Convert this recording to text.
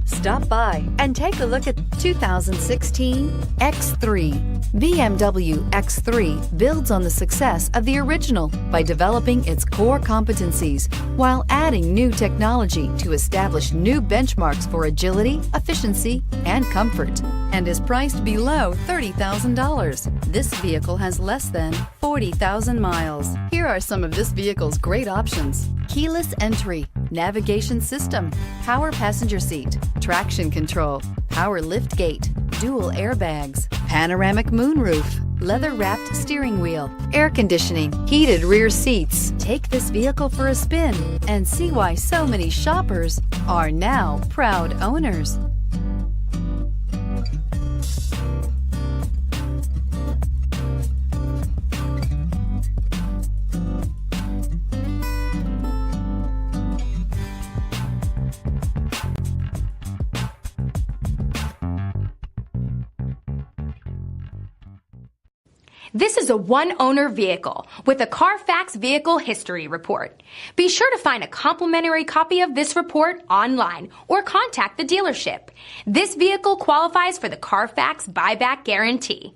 Stop by and take a look at 2016 X3. BMW X3 builds on the success of the original by developing its core competencies while adding new technology to establish new benchmarks for agility, efficiency, and comfort, and is priced below $30,000. This vehicle has less than 40,000 miles. Here are some of this vehicle's great options: keyless entry, navigation system, power passenger seat, traction control, power lift gate, dual airbags, panoramic moonroof, leather-wrapped steering wheel, air conditioning, heated rear seats. Take this vehicle for a spin and see why so many shoppers are now proud owners. This is a one-owner vehicle with a Carfax Vehicle History Report. Be sure to find a complimentary copy of this report online or contact the dealership. This vehicle qualifies for the Carfax Buyback Guarantee.